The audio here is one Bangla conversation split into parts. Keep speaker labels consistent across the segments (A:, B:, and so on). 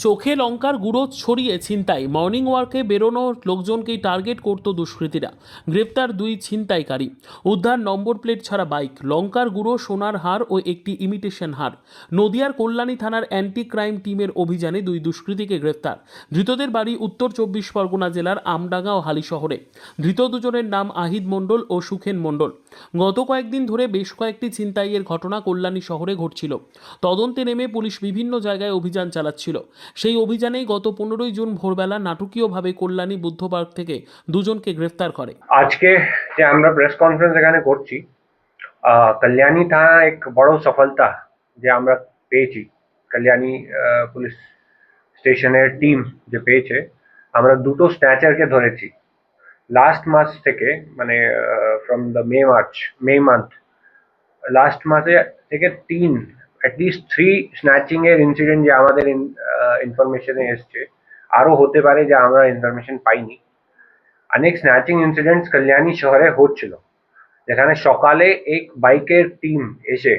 A: চোখে লঙ্কার গুঁড়ো ছড়িয়ে ছিনতাই, মর্নিং ওয়ার্কে বেরোনো লোকজনকেই টার্গেট করত দুষ্কৃতীরা। গ্রেপ্তার দুই ছিনতাইকারী। উদ্ধার নম্বর প্লেট ছাড়া বাইক, লঙ্কার গুঁড়ো, সোনার হার ও একটি ইমিটেশন হার। নদিয়ার কল্যাণী থানার অ্যান্টি ক্রাইম টিমের অভিযানে দুই দুষ্কৃতীকে গ্রেপ্তার। ধৃতদের বাড়ি উত্তর 24 পরগনা জেলার আমডাঙ্গা ও হালি শহরে। ধৃত দুজনের নাম আহিদ মণ্ডল ও সুখেন মণ্ডল। গত কয়েকদিন ধরে বেশ কয়েকটি ছিনতাইয়ের ঘটনা কল্যাণী শহরে ঘটছিল। তদন্তে নেমে পুলিশ বিভিন্ন জায়গায় অভিযান চালাচ্ছিল। সেই অভিযানেই গত 15ই জুন ভোরবেলা নাটকীয়ভাবে কল্যাণী বুদ্ধ পার্ক থেকে দুজনকে গ্রেফতার করে।
B: আজকে যে আমরা প্রেস কনফারেন্স এখানে করছি, কল্যাণী থানা এক বড় সফলতা যে আমরা পেয়েছি। কল্যাণী পুলিশ স্টেশনের টিম যে পেয়েছে, আমরা দুটো স্ন্যাচারকে ধরেছি লাস্ট মাস থেকে, মানে from the May month last মাসে থেকে অ্যাটলিস্ট 3 স্ন্যাচিং এর ইনসিডেন্ট যে আমাদের ইনফরমেশনে এসছে। আরো হতে পারে যে আমরা ইনফরমেশন পাইনি। অনেক স্ন্যাচিং ইনসিডেন্টস কল্যাণী শহরে হচ্ছিল, যেখানে সকালে এক বাইকের টিম এসে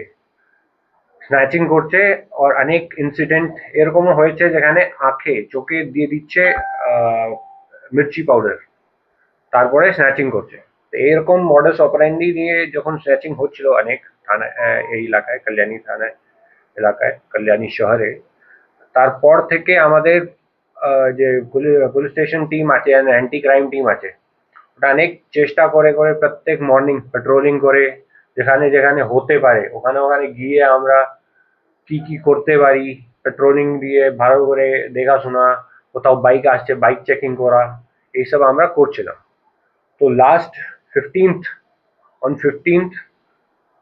B: স্ন্যাচিং করছে। আর অনেক ইনসিডেন্ট এরকমও হয়েছে যেখানে চোখে দিয়ে দিচ্ছে মির্চি পাউডার, তারপরে স্ন্যাচিং করছে। তো এরকম মডাস অপারেন্ডি নিয়ে যখন স্ন্যাচিং হচ্ছিল অনেক থানায়, এই এলাকায়, কল্যাণী থানায় এলাকায়, কল্যাণী শহরে, তারপর থেকে আমাদের যে পুলিশ স্টেশন টিম আছে, অ্যান্টি ক্রাইম টিম আছে, ওটা অনেক চেষ্টা করে করে প্রত্যেক মর্নিং পেট্রোলিং করে, যেখানে যেখানে হতে পারে ওখানে ওখানে গিয়ে আমরা কি কি করতে পারি, পেট্রোলিং দিয়ে ভালো করে দেখাশোনা, কোথাও বাইক আসছে বাইক চেকিং করা, এইসব আমরা করছিলাম। তো লাস্ট 15th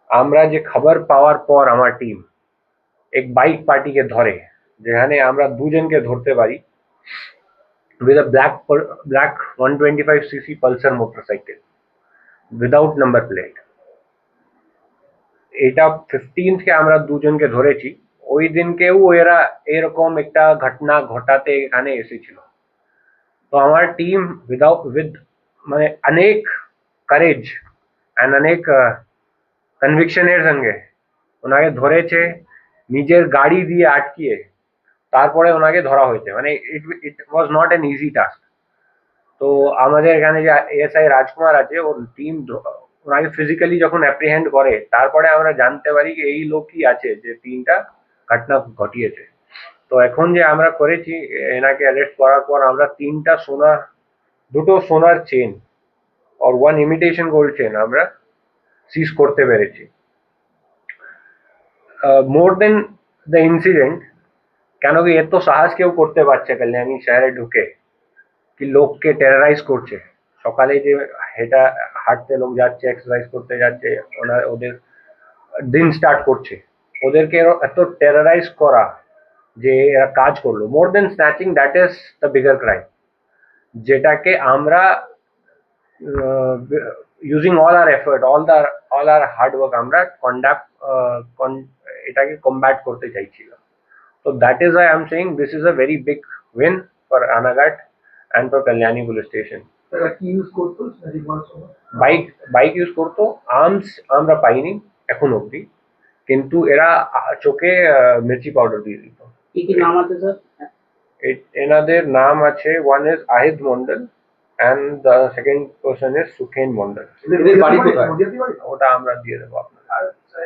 B: আমরা যে খবর পাওয়ার পর আমার টিম এক বাইক পার্টিকে ধরে, যেখানে আমরা দুজনকে ধরতে পারি with a black 125cc pulsar motorcycle without number plate। এটা 15th কে আমরা দুজনকে ধরেছি। ওই দিনকেও এরা এরকম একটা ঘটনা ঘটাতে এখানে এসেছিল। তো আমার টিম উইথ মানে অনেক কারেজ অ্যান্ড অনেক কনভিকশনের সঙ্গে ওনাকে ধরেছে, নিজের গাড়ি দিয়ে আটকিয়ে তারপরে ওনাকে ধরা হয়েছে। মানে it was not an easy task. তো আমাদের এখানে যে এএসআই রাজকুমার আছে, ওর টিম ওনাকে ফিজিক্যালি যখন অ্যাপ্রিহেন্ড করে, তারপরে আমরা জানতে পারি যে এই লোকই আছে যে 3টা ঘটনা ঘটিয়েছে। তো এখন যে আমরা করেছি, এনাকে অ্যারেস্ট করার পর আমরা 2টো সোনার চেন আর 1 ইমিটেশন গোল্ড চেন আমরা সিজ করতে পেরেছি। মোর দেন দ্য ইনসিডেন্ট, কেন কি এত সাহস কেউ করতে পারছে কল্যাণী শহরে ঢুকে, কি লোককে টেরারাইজ করছে। সকালে যে হাঁটতে লোক যাচ্ছে, এক্সারসাইজ করতে যাচ্ছে, ওদের দিন স্টার্ট করছে, ওদেরকে এত টেরারাইজ করা যে এরা কাজ করলো। More then snatching, that is the bigger crime, যেটাকে আমরা using all our effort, all our hard work আমরা এটাকে কমব্যাট করতে চাইছিলাম। So that is why I'm saying this is a very big win for Anagat and for Kalyani police station. Bike use করতো, আর্মস আমরা পাইনি এখন অব্দি, কিন্তু এরা চোখে মির্চি পাউডার দিয়ে দিত।
C: কি কি নাম আছে স্যার?
B: এনাদের নাম আছে, one is আহিদ Mondal and the second person is Sukhen Mondal. ওটা আমরা দিয়ে দেবো আপনার,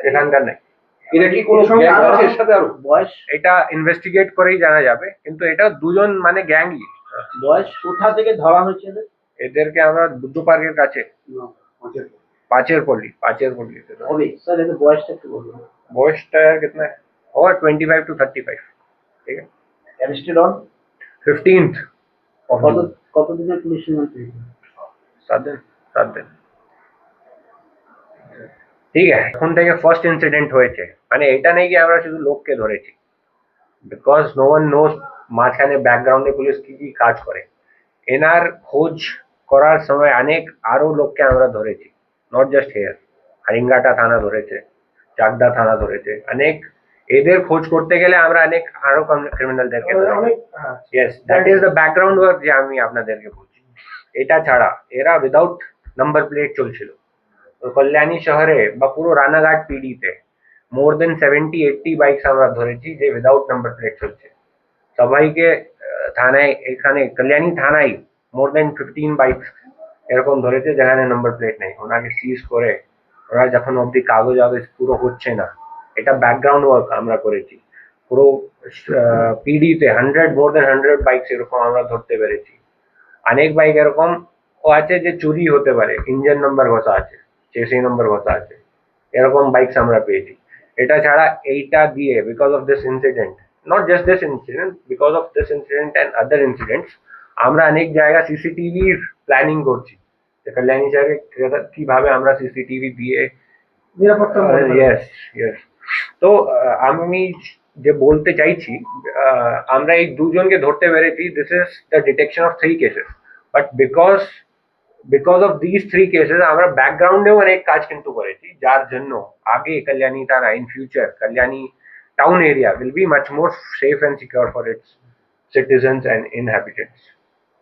B: এখানকার নেই।
D: এটা কি কোনো গ্যাং আছে এর সাথে? আরো
C: বয়স
B: এটা ইনভেস্টিগেট করেই জানা যাবে, কিন্তু এটা দুজন মানে গ্যাংই।
C: বয়স কোথা থেকে ধরা হয়েছে এদের?
B: এদেরকে আমরা বুদ্ধ পার্কের কাছে, পাঁচের পল্লী
C: হবে স্যার, এদের বয়সটা একটু বলুন।
B: বয়সটা कितना है, और 25 to 35। ठीक है,
C: অ্যারেস্টেড অন
B: 15th
C: কতদিনের পুলিশ রিমান্ড পেয়েছে?
B: 7 दिन। ঠিক আছে, এখন থেকে ফার্স্ট ইনসিডেন্ট হয়েছে, মানে এটা নেই কি আমরা শুধু লোককে ধরেছি, বিকজ নো ওয়ান নোজ মাঝখানে ব্যাকগ্রাউন্ডে পুলিশ কি কি কাজ করে। এনার খোঁজ করার সময় অনেক আরো লোককে আমরা ধরেছি, নট জাস্ট হেয়ার। হারিঙ্গাটা থানা ধরেছে, চাকদা থানা ধরেছে, অনেক। এদের খোঁজ করতে গেলে আমরা অনেক আরো ক্রিমিনালদেরকে ধরেছি। Yes, that is the background work যে আমি আপনাদেরকে বলছি। এটা ছাড়া এরা উইদাউট নাম্বার প্লেট চলছিল। তো কল্যাণী শহরে বা পুরো রানাঘাট পিডিতে মোর দেন 70-80 বাইকস আমরা ধরেছি যে উইদাউট নাম্বার প্লেট চলছে। সবাইকে থানায়, এখানে কল্যাণী থানায় মোর দেন 15 বাইক এরকম ধরেছে যেখানে নাম্বার প্লেট নেই, ওনাকে সিজ করে ওরা যখন অব্দি কাগজ পুরো হচ্ছে না, এটা ব্যাকগ্রাউন্ড ওয়ার্ক আমরা করেছি পুরো পিডিতে 100 বাইক এরকম আমরা ধরতে পেরেছি। অনেক বাইক এরকম ও আছে যে চুরি হতে পারে, ইঞ্জিন নাম্বার ঘষা আছে, চেসি নাম্বার ঘষা আছে, এরকম বাইকস আমরা পেয়েছি। এটা ছাড়া এইটা দিয়ে because of this incident, not just this incident, because of this incident and other incidents আমরা অনেক জায়গা সিসিটিভির প্ল্যানিং করছি যে কল্যাণী শহরে কিভাবে আমরা সিসিটিভি দিয়ে
C: নিরাপত্তা
B: ইয়েস ইয়েস। তো আমি যে বলতে চাইছি, আমরা এই দুজনকে ধরতে পেরেছি, this is the detection of 3 cases, but because of this 3 cases আমরা ব্যাকগ্রাউন্ডেও অনেক কাজ কিন্তু করেছি, যার জন্য আগে কল্যাণী থানা in future Kalyani town area will be much more safe and secure for its citizens and inhabitants.